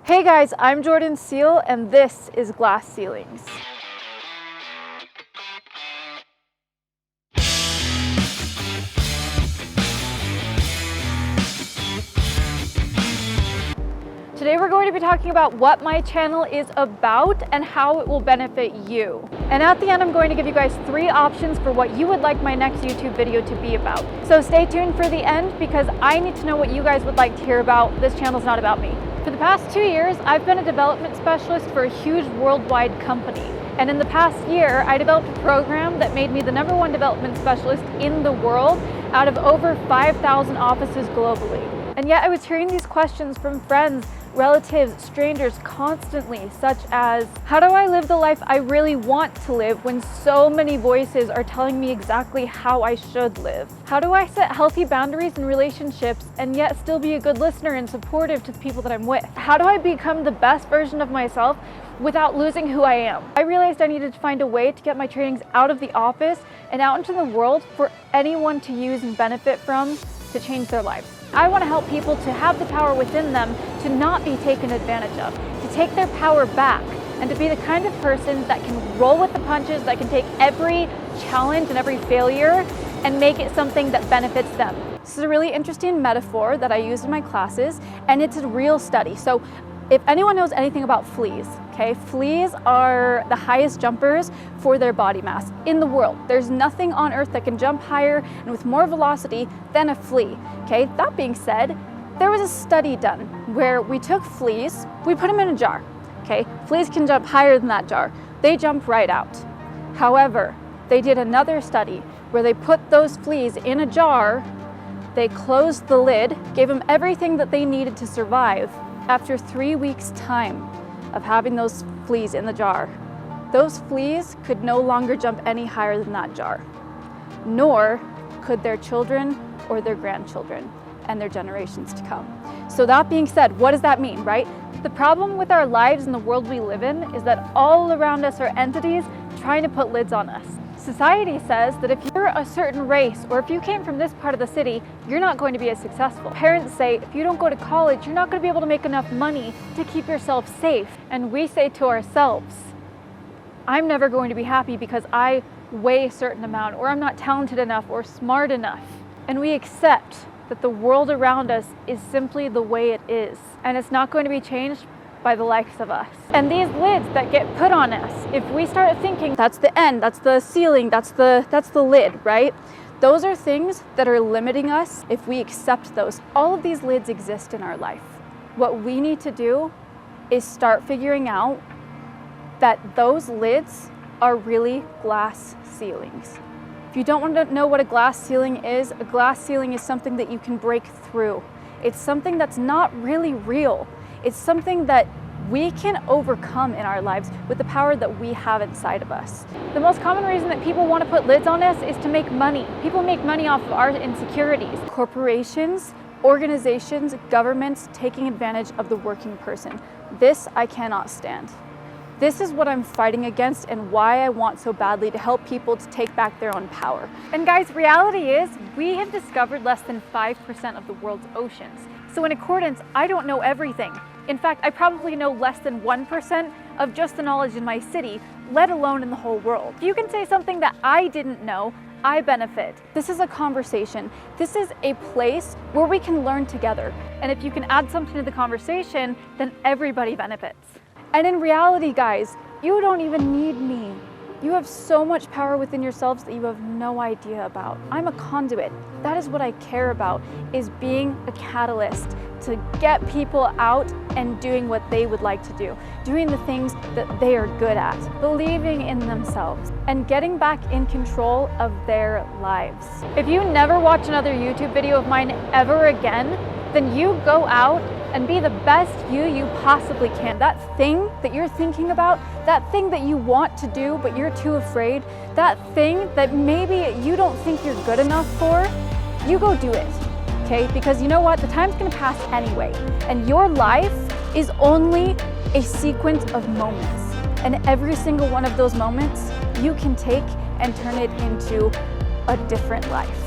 Hey guys, I'm Jordanciel and this is Glass Ceilings. Today we're going to be talking about what my channel is about and how it will benefit you. And at the end, I'm going to give you guys 3 options for what you would like my next YouTube video to be about. So stay tuned for the end because I need to know what you guys would like to hear about. This channel's not about me. For the past 2 years, I've been a development specialist for a huge worldwide company. And in the past year, I developed a program that made me the #1 development specialist in the world out of over 5,000 offices globally. And yet I was hearing these questions from friends, relatives, strangers constantly, such as, how do I live the life I really want to live when so many voices are telling me exactly how I should live? How do I set healthy boundaries in relationships and yet still be a good listener and supportive to the people that I'm with? How do I become the best version of myself without losing who I am? I realized I needed to find a way to get my trainings out of the office and out into the world for anyone to use and benefit from to change their lives. I want to help people to have the power within them to not be taken advantage of, to take their power back, and to be the kind of person that can roll with the punches, that can take every challenge and every failure and make it something that benefits them. This is a really interesting metaphor that I use in my classes, and it's a real study. So if anyone knows anything about fleas, okay, fleas are the highest jumpers for their body mass in the world. There's nothing on earth that can jump higher and with more velocity than a flea, okay? That being said, there was a study done where we took fleas, we put them in a jar, okay? Fleas can jump higher than that jar. They jump right out. However, they did another study where they put those fleas in a jar, they closed the lid, gave them everything that they needed to survive. After 3 weeks' time of having those fleas in the jar, those fleas could no longer jump any higher than that jar, nor could their children or their grandchildren and their generations to come. So that being said, what does that mean, right? The problem with our lives and the world we live in is that all around us are entities trying to put lids on us. Society says that if you're a certain race or if you came from this part of the city, you're not going to be as successful. Parents say if you don't go to college, you're not going to be able to make enough money to keep yourself safe. And we say to ourselves, I'm never going to be happy because I weigh a certain amount, or I'm not talented enough or smart enough. And we accept that the world around us is simply the way it is, and it's not going to be changed by the likes of us. And these lids that get put on us, if we start thinking that's the end, that's the ceiling, that's the lid, right? Those are things that are limiting us if we accept those. All of these lids exist in our life. What we need to do is start figuring out that those lids are really glass ceilings. If you don't want to know what a glass ceiling is, a glass ceiling is something that you can break through. It's something that's not really real. It's something that we can overcome in our lives with the power that we have inside of us. The most common reason that people want to put lids on us is to make money. People make money off of our insecurities. Corporations, organizations, governments taking advantage of the working person. This I cannot stand. This is what I'm fighting against and why I want so badly to help people to take back their own power. And guys, reality is we have discovered less than 5% of the world's oceans. So in accordance, I don't know everything. In fact, I probably know less than 1% of just the knowledge in my city, let alone in the whole world. If you can say something that I didn't know, I benefit. This is a conversation. This is a place where we can learn together. And if you can add something to the conversation, then everybody benefits. And in reality, guys, you don't even need me. You have so much power within yourselves that you have no idea about. I'm a conduit. That is what I care about, is being a catalyst to get people out and doing what they would like to do, doing the things that they are good at, believing in themselves, and getting back in control of their lives. If you never watch another YouTube video of mine ever again, then you go out and be the best you possibly can. That thing that you're thinking about, that thing that you want to do but you're too afraid, that thing that maybe you don't think you're good enough for, you go do it, okay? Because you know what? The time's gonna pass anyway, and your life is only a sequence of moments. And every single one of those moments, you can take and turn it into a different life.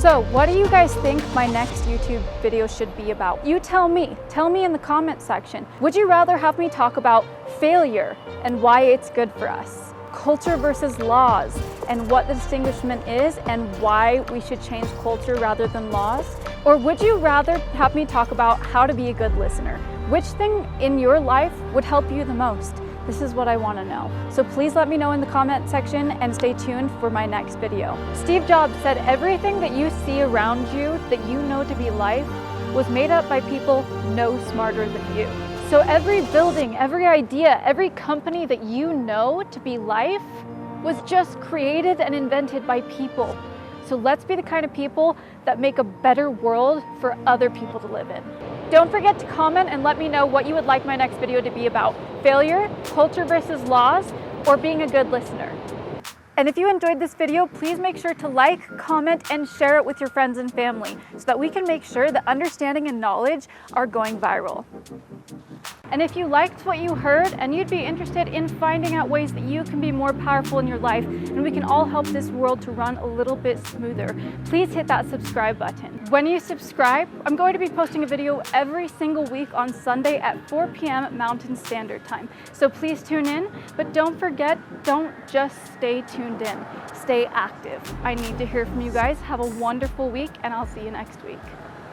So what do you guys think my next YouTube video should be about? You tell me in the comment section. Would you rather have me talk about failure and why it's good for us? Culture versus laws and what the distinguishment is and why we should change culture rather than laws? Or would you rather have me talk about how to be a good listener? Which thing in your life would help you the most? This is what I want to know. So please let me know in the comment section and stay tuned for my next video. Steve Jobs said everything that you see around you that you know to be life was made up by people no smarter than you. So every building, every idea, every company that you know to be life was just created and invented by people. So let's be the kind of people that make a better world for other people to live in. Don't forget to comment and let me know what you would like my next video to be about. Failure, culture versus laws, or being a good listener. And if you enjoyed this video, please make sure to like, comment, and share it with your friends and family so that we can make sure that understanding and knowledge are going viral. And if you liked what you heard and you'd be interested in finding out ways that you can be more powerful in your life and we can all help this world to run a little bit smoother, please hit that subscribe button. When you subscribe, I'm going to be posting a video every single week on Sunday at 4 p.m. Mountain Standard Time. So please tune in, but don't forget, don't just stay tuned in. Stay active. I need to hear from you guys. Have a wonderful week, and I'll see you next week.